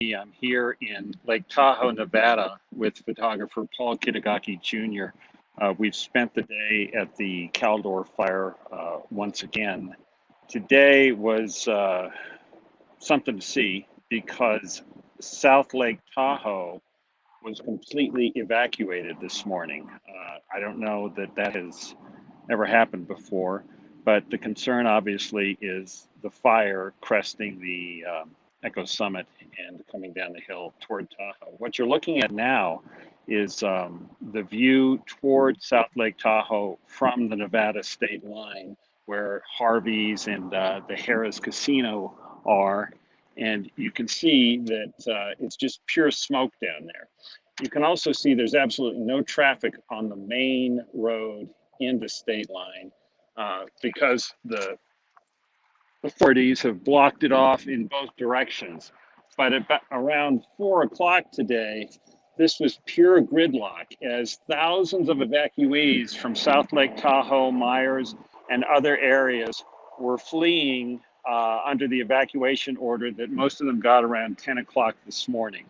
I'm here in Lake Tahoe, Nevada, with photographer Paul Kitagaki Jr. We've spent the day at the Caldor Fire once again. Today was something to see because South Lake Tahoe was completely evacuated this morning. I don't know that that has ever happened before, but the concern obviously is the fire cresting the Echo Summit and coming down the hill toward Tahoe. What you're looking at now is the view toward South Lake Tahoe from the Nevada state line, where Harvey's and the Harrah's Casino are. And you can see that it's just pure smoke down there. You can also see there's absolutely no traffic on the main road in the state line because the authorities have blocked it off in both directions. But at around 4 o'clock today, this was pure gridlock as thousands of evacuees from South Lake Tahoe, Myers, and other areas were fleeing under the evacuation order that most of them got around 10 o'clock this morning.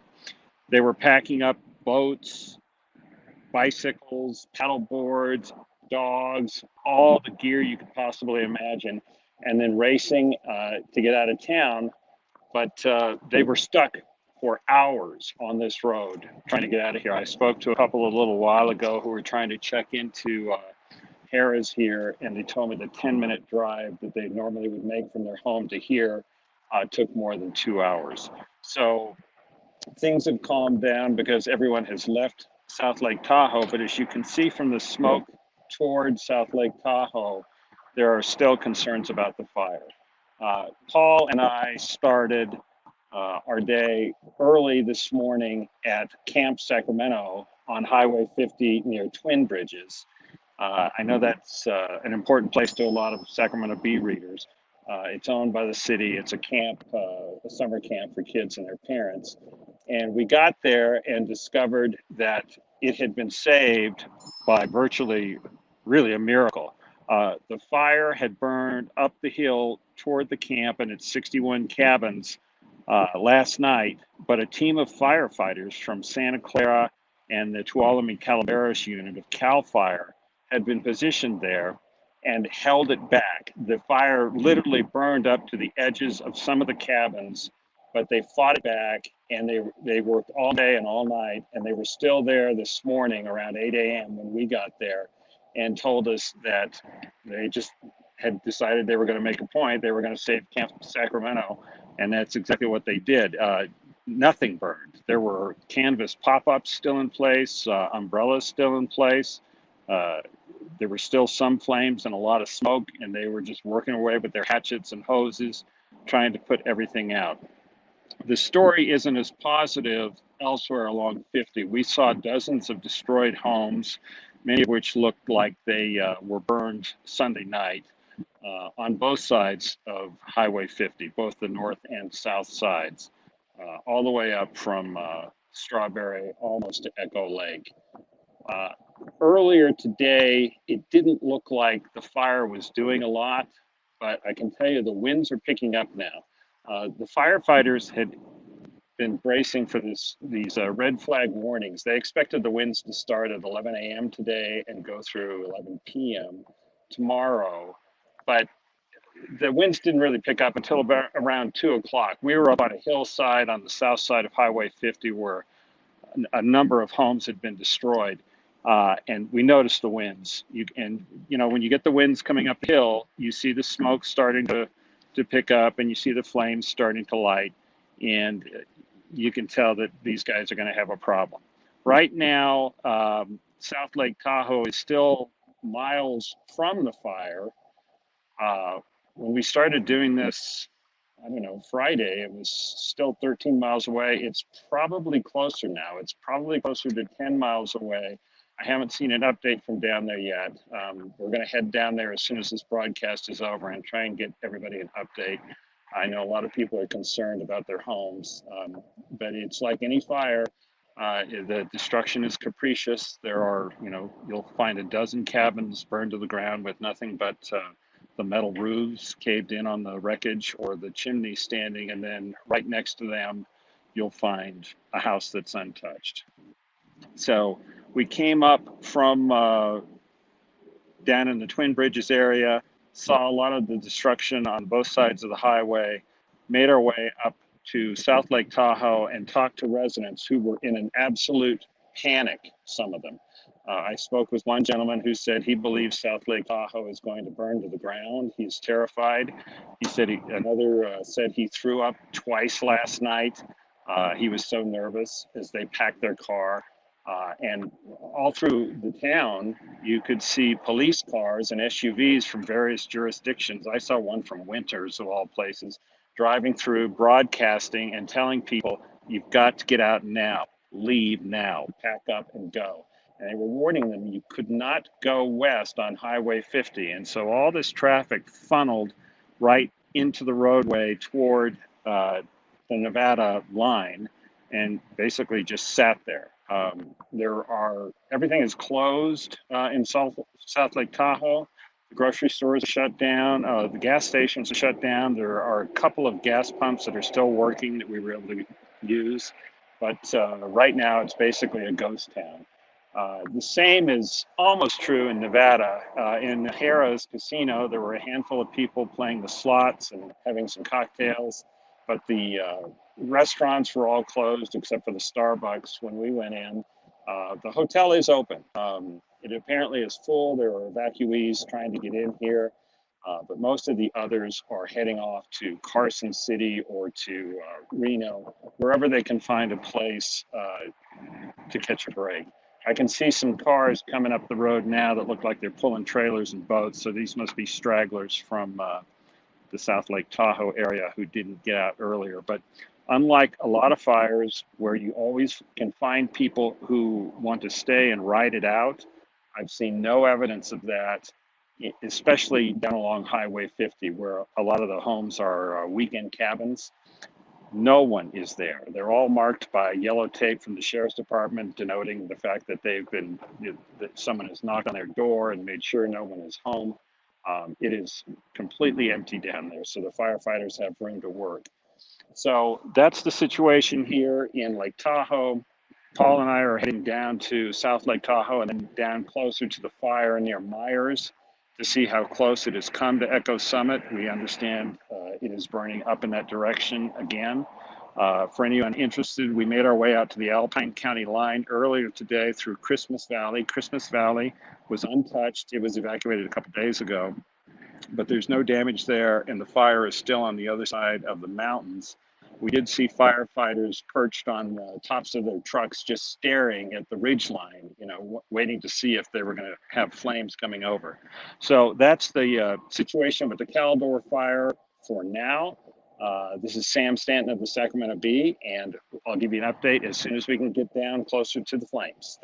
They were packing up boats, bicycles, paddle boards, dogs, all the gear you could possibly imagine, and then racing to get out of town. But they were stuck for hours on this road trying to get out of here. I spoke to a couple a little while ago who were trying to check into Harrah's here, and they told me the 10-minute drive that they normally would make from their home to here took more than 2 hours. So things have calmed down because everyone has left South Lake Tahoe. But as you can see from the smoke toward South Lake Tahoe, there are still concerns about the fire. Paul and I started our day early this morning at Camp Sacramento on Highway 50 near Twin Bridges. I know that's an important place to a lot of Sacramento Bee readers. It's owned by the city. It's a camp, a summer camp for kids and their parents. And we got there and discovered that it had been saved by virtually, really a miracle. The fire had burned up the hill toward the camp and its 61 cabins last night, but a team of firefighters from Santa Clara and the Tuolumne Calaveras unit of CAL FIRE had been positioned there and held it back. The fire literally burned up to the edges of some of the cabins, but they fought it back, and they worked all day and all night, and they were still there this morning around 8 a.m. when we got there, and told us that they just had decided they were going to make a point. They were going to save Camp Sacramento, and that's exactly what they did. Nothing burned. There were canvas pop-ups still in place, umbrellas still in place. There were still some flames and a lot of smoke, and they were just working away with their hatchets and hoses, trying to put everything out. The story isn't as positive elsewhere along 50. We saw dozens of destroyed homes, many of which looked like they were burned Sunday night on both sides of Highway 50, both the north and south sides, all the way up from Strawberry almost to Echo Lake. Earlier today, it didn't look like the fire was doing a lot, but I can tell you the winds are picking up now. The firefighters had been bracing for these red flag warnings. They expected the winds to start at 11 a.m. today and go through 11 p.m. tomorrow, but the winds didn't really pick up until about around 2 o'clock. We were up on a hillside on the south side of Highway 50 where a number of homes had been destroyed. And we noticed the winds. When you get the winds coming up the hill, you see the smoke starting to pick up, and you see the flames starting to light, and you can tell that these guys are going to have a problem. Right now, South Lake Tahoe is still miles from the fire. When we started doing this, I don't know, Friday, it was still 13 miles away. It's probably closer now. It's probably closer to 10 miles away. I haven't seen an update from down there yet. We're going to head down there as soon as this broadcast is over and try and get everybody an update. I know a lot of people are concerned about their homes, but it's like any fire. The destruction is capricious. There are, you'll find a dozen cabins burned to the ground with nothing but the metal roofs caved in on the wreckage or the chimney standing, and then right next to them, you'll find a house that's untouched. So we came up from down in the Twin Bridges area, saw a lot of the destruction on both sides of the highway, made our way up to South Lake Tahoe and talked to residents who were in an absolute panic, some of them. I spoke with one gentleman who said he believes South Lake Tahoe is going to burn to the ground. He's terrified. He said another said he threw up twice last night. He was so nervous as they packed their car. And all through the town, you could see police cars and SUVs from various jurisdictions. I saw one from Winters, of all places, driving through, broadcasting and telling people, you've got to get out now, leave now, pack up and go. And they were warning them you could not go west on Highway 50. And so all this traffic funneled right into the roadway toward the Nevada line and basically just sat there. Everything is closed in South Lake Tahoe. The grocery stores are shut down. The gas stations are shut down. There are a couple of gas pumps that are still working that we were able to use. But right now, it's basically a ghost town. The same is almost true in Nevada. In Harrah's casino, there were a handful of people playing the slots and having some cocktails, but the restaurants were all closed except for the Starbucks when we went in. The hotel is open. It apparently is full. There are evacuees trying to get in here, but most of the others are heading off to Carson City or to Reno, wherever they can find a place to catch a break. I can see some cars coming up the road now that look like they're pulling trailers and boats, so these must be stragglers from the South Lake Tahoe area who didn't get out earlier. But unlike a lot of fires where you always can find people who want to stay and ride it out, I've seen no evidence of that, especially down along Highway 50, where a lot of the homes are weekend cabins. No one is there. They're all marked by yellow tape from the sheriff's department, denoting the fact that that someone has knocked on their door and made sure no one is home. It is completely empty down there, so the firefighters have room to work. So that's the situation here in Lake Tahoe. Paul and I are heading down to South Lake Tahoe and then down closer to the fire near Myers to see how close it has come to Echo Summit. We understand it is burning up in that direction again. For anyone interested, we made our way out to the Alpine County line earlier today through Christmas Valley. Christmas Valley was untouched. It was evacuated a couple days ago, but there's no damage there, and the fire is still on the other side of the mountains. We did see firefighters perched on the tops of their trucks, just staring at the ridge line, waiting to see if they were going to have flames coming over. So that's the situation with the Caldor Fire for now. This is Sam Stanton of the Sacramento Bee, and I'll give you an update as soon as we can get down closer to the flames. Thanks.